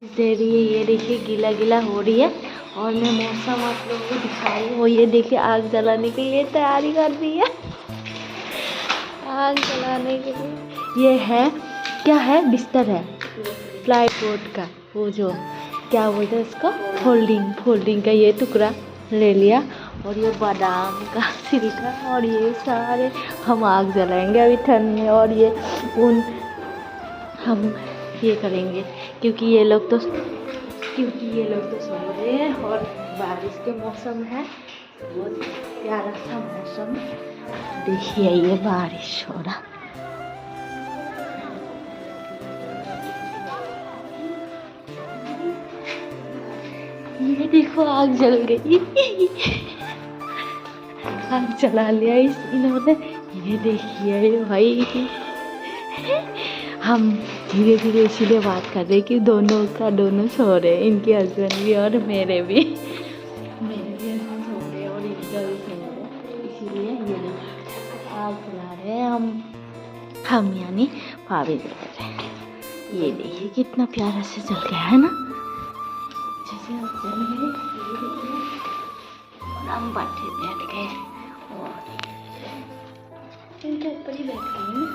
दे रही है। ये देखिए गीला गीला हो रही है और मैं मौसम आप लोगों को दिखा रही हूँ। ये देखिए आग जलाने के लिए तैयारी कर रही है। आग जलाने के लिए ये है, क्या है, बिस्तर है प्लाईवुड का, वो जो क्या बोलते हैं उसको, फोल्डिंग का ये टुकड़ा ले लिया और ये बादाम का छिलका और ये सारे हम आग जलाएंगे अभी ठंड में। और ये हम ये करेंगे क्योंकि ये लोग तो सो रहे हैं और बारिश के मौसम है, बहुत प्यारा सा मौसम। देखिए ये बारिश हो रहा, ये देखो आग जल गई। आग जला लिया इन्होंने। ये देखिए भाई, हम धीरे धीरे इसीलिए बात कर रहे कि दोनों सो रहे हैं, इनके हस्बैंड भी और मेरे भी हस्बैंड सो रहे हैं और इनका भी सो रहे हैं, इसीलिए ये आग जला रहे हैं हम यानी भाभी जला रहे हैं। ये देखिए कितना प्यारा से जल गया है ना, जैसे हम जल गए। ये देखिए और हम बैठ गए और इनके ऊपर ही बैठ गए ना,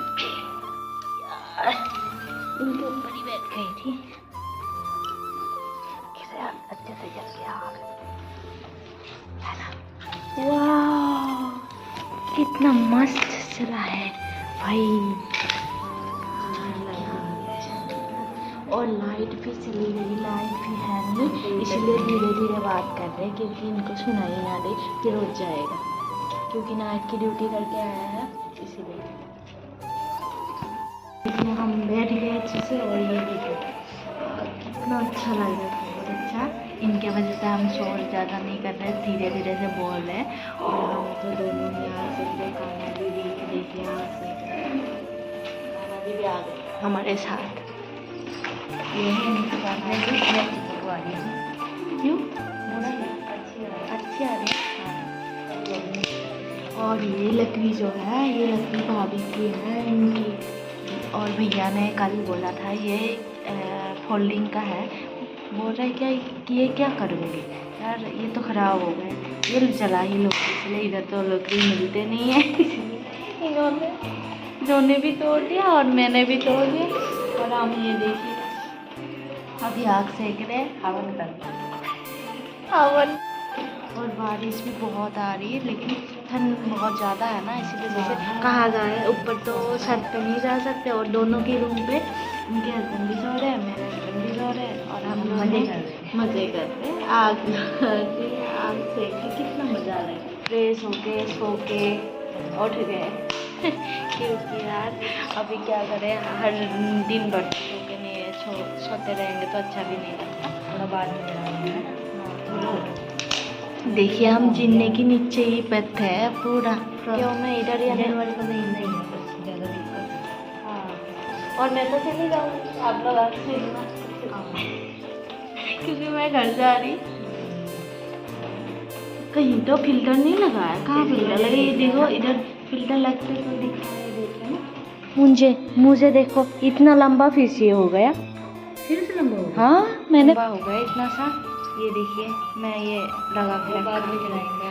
इनके ऊपर ही बैठ गई थी। अच्छे से जल गया है ना। वाह कितना मस्त चला है भाई। और लाइट भी चली गई, लाइट भी है नहीं, इसलिए धीरे धीरे बात कर रहे हैं क्योंकि इनको सुनाई ना दे, फिर हो जाएगा, क्योंकि नाइट की ड्यूटी करके आया है इसीलिए। हम बैठ गए अच्छे से और ये देखो कितना अच्छा लग रहा है, बहुत अच्छा। इनके वजह से हम शोर ज़्यादा नहीं कर रहे, धीरे धीरे से बोल रहे हैं और हम तो दोनों यहाँ से खाना भी देख यहाँ से खाना भी आ गए हमारे साथ। ये है इनकी बात है कि आ रही है, क्यों अच्छी आ रही है। और ये लकड़ी जो है, ये लकड़ी भाभी की है इनकी, और भैया ने कल बोला था ये फोल्डिंग का है। बोल रहा है क्या कि ये क्या करोगे यार, ये तो ख़राब हो गए, ये जला ही लो, इसलिए इधर तो लकड़ी मिलते नहीं है, इसलिए इन्होंने भी तोड़ दिया और मैंने भी तोड़ दिया। और हम ये देखिए अभी आग सेक रहे, हवन कर हवन। और बारिश भी बहुत आ रही है, लेकिन ठंड बहुत ज़्यादा है ना, इसीलिए जैसे कहा जाए ऊपर तो छत पे नहीं जा सकते। और दोनों के रूम पे उनके हस्बैंड भी सो रहे हैं, मेरे हस्बैंड भी सो रहे हैं और हम मज़े करते हैं। आग से कितना मज़ा आ रहा है, फ्रेश होके सो के उठ गए। क्योंकि यार अभी क्या करें, हर दिन भर सो के नहीं सोते रहेंगे तो अच्छा भी नहीं लगता, थोड़ा बाद में देखिए हम जिन्ने के नीचे ही बैठे है पूरा, क्यों मैं इधर ही आने वाले को नहीं ज़्यादा दिक्कत। हाँ और मैं तो चली जाऊँगी, आप लोग आग से क्योंकि मैं घर जा रही। कहीं तो फिल्टर नहीं लगाया, कहाँ फिल्टर लगे, ये देखो इधर फिल्टर लगते तो दिखाई देते ना। मुझे देखो इतना लंबा फिर ये हो गया, फिर से लंबा हो गया। हाँ मैंने हो गया इतना सा, ये देखिए मैं ये लगा के बाद में जलाएंगे।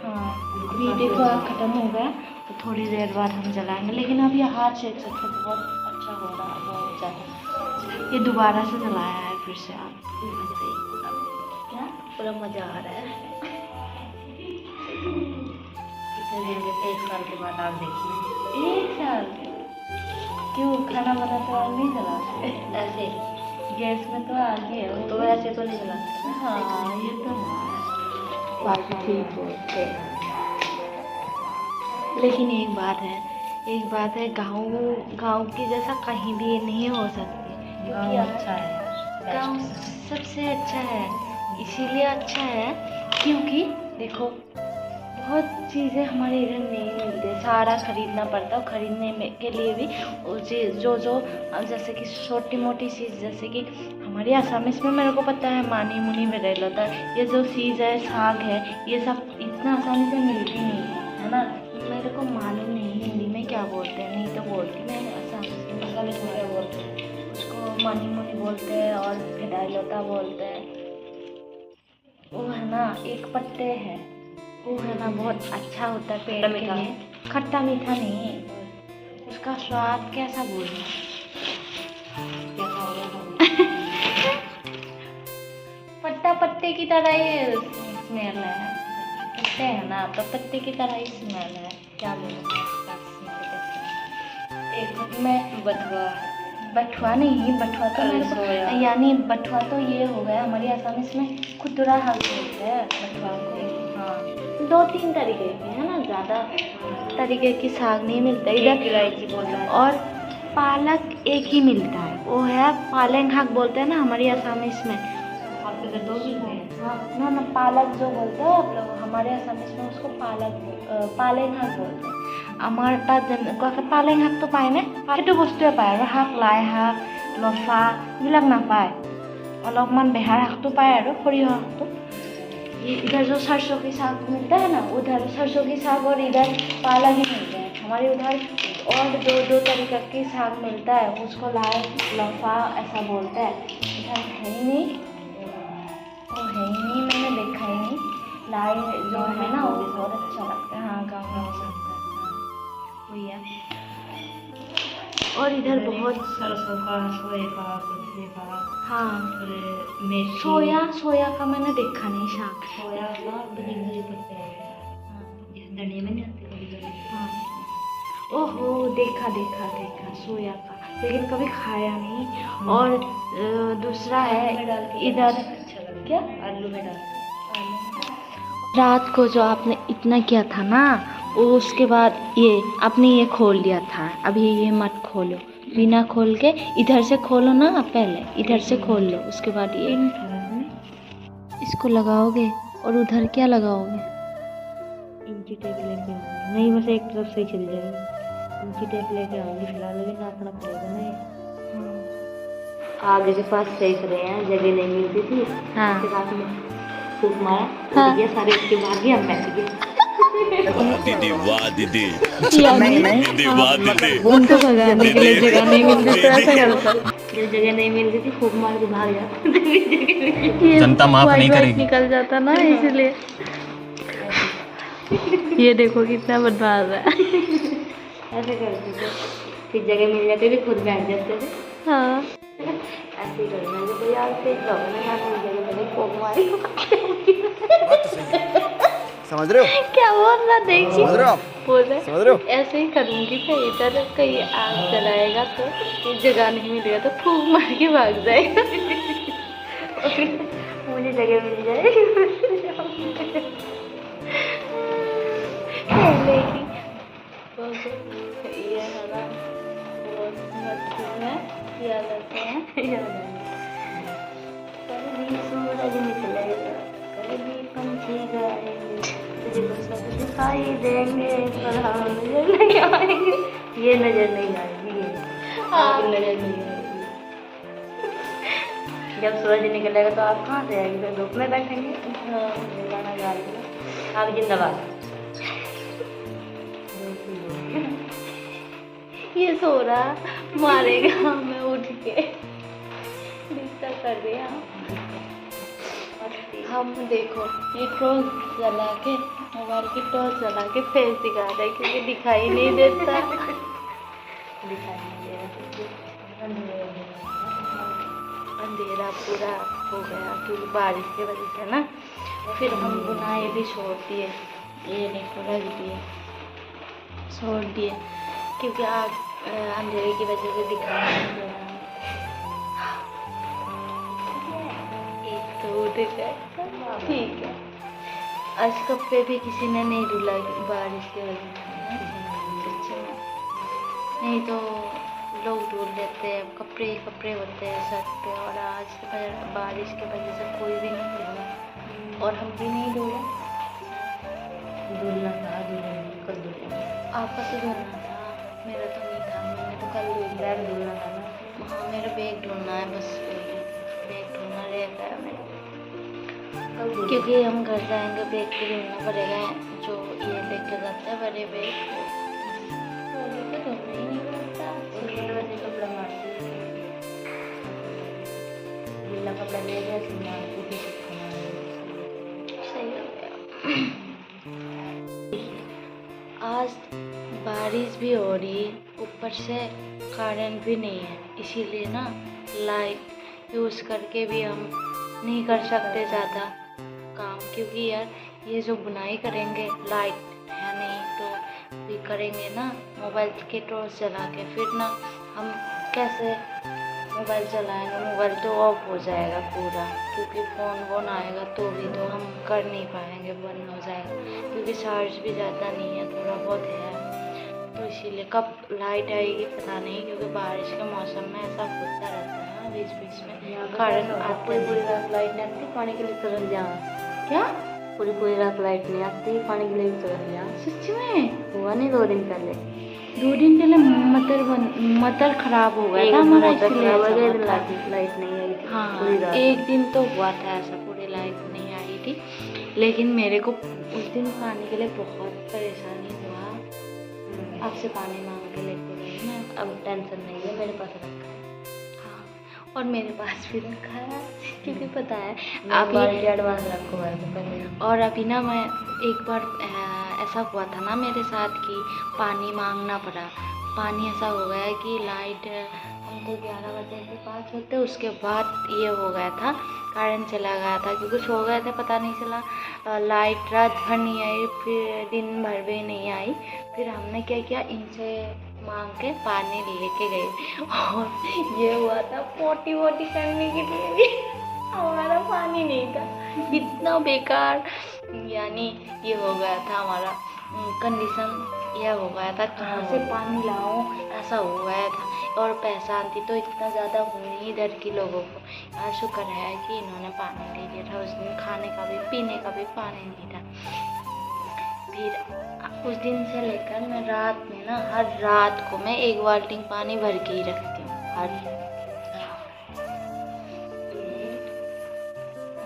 हाँ अभी देखो आग खत्म हो गया तो थोड़ी देर बाद हम जलाएंगे, लेकिन अब ये हाथ सेक सकते, बहुत अच्छा हो रहा है, बहुत ज़्यादा। ये दोबारा से जलाया है फिर से आग, क्या पूरा मज़ा आ रहा है। एक साल के बाद आग देखिए, 1 साल क्यों खाना बनाते आग नहीं जलाते, ऐसे गैस में तो आगे है, तो वैसे तो नहीं जलाते। हाँ ये तो है, बाकी ठीक होते। लेकिन एक बात है गाँव की जैसा कहीं भी नहीं हो सकती, क्योंकि अच्छा है, गाँव सबसे अच्छा है। इसीलिए अच्छा है क्योंकि देखो बहुत चीज़ें हमारे इधर नहीं मिलती, सारा खरीदना पड़ता है। खरीदने के लिए भी जो जैसे कि छोटी मोटी चीज़, जैसे कि हमारे आसामीस में मेरे को पता है मानी मुनी में रह होता है, ये जो चीज़ है साग है, ये सब इतना आसानी से मिलती नहीं है ना। मेरे को मालूम नहीं हिंदी में क्या बोलते हैं, नहीं तो बोलती मैं आसामीस में मसाले थोड़े बोलते हैं उसको। मानी मुनी बोलते हैं और भेदाइलता बोलते हैं। वो है ना एक पत्ते है, वो है ना बहुत अच्छा होता है पेड़ के लिए। खट्टा मीठा नहीं, उसका स्वाद कैसा बोलूं। पत्ता पत्ते की तरह ही स्मेल है, पत्ते है ना तो पत्ते की तरह ही स्मेल है। क्या बोलूं एक मैं बथुआ नहीं, बथुआ तो यानी बथुआ तो ये हो गया हमारी आसामी में खुदरा हल बोलते हैं बथुआ को। हाँ 2-3 तरीके के है ना, ज़्यादा तरीके की साग नहीं मिलता इधर। इलायची बोलते हैं और पालक एक ही मिलता है, वो है पालेंग हाक बोलते हैं ना हमारी आसामीस में। हाँ ना पालक जो बोलते हैं आप लोग, हमारे आसामीस में उसको पालेंग हाक बोलते हैं। আমাৰ তাত যেনেকুৱাকৈ পালেং শাকটো পায় নে, সেইটো বস্তুৱে পায় আৰু শাক, লাই শাক, লফা এইবিলাক নাপায়। অলপমান বেহাৰ শাকটো পায় আৰু সৰিয়হ শাকটো। इधर जो सरसों की साग मिलता है ना, उधर सरसों की साग और इधर पालक ही मिलता है। हमारे उधर और दो तरीके की साग मिलता है, उसको लाई लफा ऐसा बोलते हैं। इधर है ही नहीं, वो है ही नहीं, मैंने देखा ही नहीं। लाई जो है ना वो भी बहुत अच्छा लगता है। हाँ गाँव से वही है। और इधर बहुत सरसों का, सोए का, कुल्थे का, हाँ मेथी, सोया का मैंने देखा नहीं साग। सोया का बड़ी पत्ते हैं, धनिया में नहीं आते कभी कभी। हाँ ओहो देखा सोया का, लेकिन कभी खाया नहीं। और दूसरा है इधर क्या आलू में डाल। रात को जो आपने इतना किया था ना, वो उसके बाद ये आपने ये खोल दिया था। अभी ये मत खोलो, बिना खोल के इधर से खोलो ना, पहले इधर से खोल लो, उसके बाद ये इसको लगाओगे। और उधर क्या लगाओगे? इंची टेप लेके आऊँगी। नहीं बस एक तरफ से ही चली जाएगी। इंची टेप लेके आऊँगी फिलहाल, लेकिन नापना पड़ेगा ना। आगे के पास सही रहे हैं, जगह नहीं मिलती थी। हाँ उसके बाद में फूक मारा, ये सारे उसके भाग गए, हम बैठ गए। दीदी वाह दीदी, नहीं दीदी वाह दीदी, उनको भगाने के लिए जगह नहीं मिलती तो ऐसा करता। जब जगह नहीं मिलती थी फूक मार के भाग जाता। जनता माफ नहीं करेगी। निकल जाता ना इसलिए। ये देखो कितना बदमाश है। ऐसे करते थे, फिर जगह मिल जाती थी खुद बैठ जाते थे। हाँ ऐसे ही करना जब यार से जगह मिले फूक मारी। समझ रहे हो? क्या बोल रहा देखिए, समझ रहे हो आप? बोल रहे समझ रहे हो? ऐसे ही करूँगी फिर। इधर कहीं आग जलाएगा तो ये जगह नहीं मिलेगा तो फूक मार के भाग जाएगा। मुझे जगह मिल जाएगी। लेकिन ये है ना बहुत मस्ती में किया जाते हैं। कभी सूरज निकलेगा, कभी पंछी गाएंगे, तुझको सब दिखाई देंगे पर हम नजर नहीं आएंगे। ये नजर नहीं आएगी, ये आप नजर नहीं आएगी। जब सूरज निकलेगा तो आप कहाँ से आएंगे? धूप में बैठेंगे। हाँ गाना गा रही हूँ, आप जिंदाबाद। ये सो रहा मारेगा हमें उठ के, डिस्टर्ब कर दिया। हम देखो ये टॉर्च जला के, मोबाइल की टॉर्च जला के फेस दिखा रहे क्योंकि दिखाई नहीं देता। दिखाई नहीं दे रहा, अंधेरा पूरा हो गया क्योंकि बारिश की वजह से ना। फिर हम बुनाई भी छोड़ दिए, ये देखो रख दिए, छोड़ दिए क्योंकि आग अंधेरे की वजह से दिखाई नहीं दे रहा। एक तो उठ गए, ठीक है। आज कपड़े भी किसी ने नहीं धुला बारिश की वजह से। अच्छा नहीं तो लोग धुल लेते हैं, कपड़े होते हैं सर पे, और आज बारिश की वजह से कोई भी नहीं धुला और हम भी नहीं धुले। धुलना था, कल धुलना। आपका तो धुलना था, मेरा तो नहीं था, मैंने तो कल धुल बैग धुलना था ना। हाँ मेरा बैग धुलना है, बस बैग धुलना रहता है मेरा, क्योंकि हम घर जाएंगे बैग भी धुलना पड़ेगा। जो ये लेके जाते हैं बड़े बैग तो धुलना ही नहीं पड़ता। उसके वजह कपड़ा मारती है। ले गए सिंगार को किसी खाना। सही हो गया। आज बारिश भी हो रही है, ऊपर से करंट भी नहीं है, इसीलिए ना लाइट यूज़ करके भी हम नहीं कर सकते ज़्यादा काम, क्योंकि यार ये जो बुनाई करेंगे लाइट है नहीं तो भी करेंगे ना मोबाइल के टॉर्च जला के, फिर ना हम कैसे मोबाइल चलाएंगे, मोबाइल तो ऑफ हो जाएगा पूरा, क्योंकि फ़ोन आएगा तो भी तो हम कर नहीं पाएंगे, बंद हो जाएगा, क्योंकि चार्ज भी ज़्यादा नहीं है, थोड़ा बहुत है, तो इसीलिए कब लाइट आएगी पता नहीं, क्योंकि बारिश के मौसम में ऐसा होता रहता है बीच बीच में करंट आते पूरी रात लाइट नहीं आती, पानी के लिए तुरंत जाओ। क्या पूरी रात लाइट नहीं आती, पानी के लिए तुरंत जाओ। सच में हुआ नहीं 2 दिन पहले, 2 दिन पहले मटर खराब हो गया था हमारा, इसलिए ऐसा हुआ था। लाइट नहीं आई थी हाँ पूरी रात। एक दिन तो हुआ था ऐसा, पूरी लाइट नहीं आई थी, लेकिन मेरे को उस दिन पानी के लिए बहुत परेशानी हुआ। आपसे पानी मांग के लेके गई मैं, अब टेंशन नहीं है, मेरे पास रखा है। हाँ और मेरे पास भी रखा है, क्योंकि पता है अभी अभी एडवांस रखो है तो पहले। और अभी ना मैं एक बार ऐसा हुआ था ना मेरे साथ कि पानी मांगना पड़ा, पानी ऐसा हो गया कि लाइट हम तो 11 बजे के पास होते, उसके बाद ये हो गया था, करंट चला गया था, क्योंकि सो गए थे, पता नहीं चला, लाइट रात भर नहीं आई, फिर दिन भर भी नहीं आई, फिर हमने क्या किया, इनसे मांग के पानी लेके गए, और ये हुआ था पोटी वोटी करने के लिए भी हमारा पानी नहीं था, इतना बेकार, यानी ये हो गया था हमारा कंडीशन, यह हो गया था कहाँ से पानी लाऊं, ऐसा हो गया था, और पहचान थी तो इतना ज़्यादा हुई इधर के लोगों को, यार शुक्र है कि इन्होंने पानी दे दिया था, उस दिन खाने का भी पीने का भी पानी नहीं था। फिर उस दिन से लेकर मैं रात में ना, हर रात को मैं 1 बाल्टी पानी भर के ही रखती हूँ, हर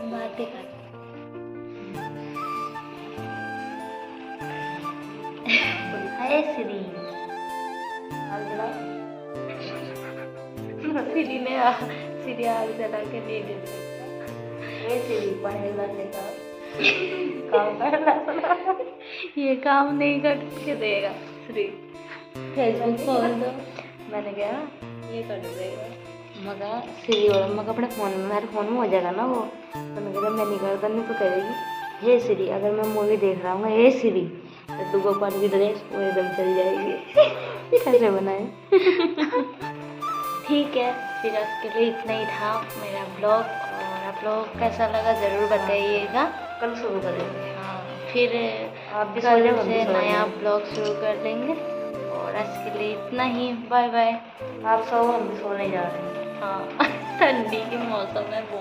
बातें कर हाय श्री, सीरी ने सीरी आग जला के दे दिया, हे श्री पानी गिलास लेकर काम करना। ये काम नहीं करके देगा श्री, फेसबुक खोल दो, मैंने कहा ये कर देगा। मगर श्री और मगर अपने फ़ोन में, मेरे फ़ोन में हो जाएगा ना वो, तो मैं कहा मैं नहीं करता, नहीं तो कहेगी हे श्री, अगर मैं मूवी देख रहा हूँ हे श्री, तो गोपाल की ड्रेस वो एकदम चल जाएगी। कैसे बनाए? ठीक है, फिर आज के लिए इतना ही था मेरा ब्लॉग, और आप लोग कैसा लगा ज़रूर बताइएगा। कल शुरू करेंगे। हाँ फिर आप भी कल सो जाओ, हम भी से सो नया जाएंगे। ब्लॉग शुरू कर देंगे, और आज के लिए इतना ही, बाय बाय। आप सो, हम भी सोने जा रहे हैं। हाँ ठंडी के मौसम में बहुत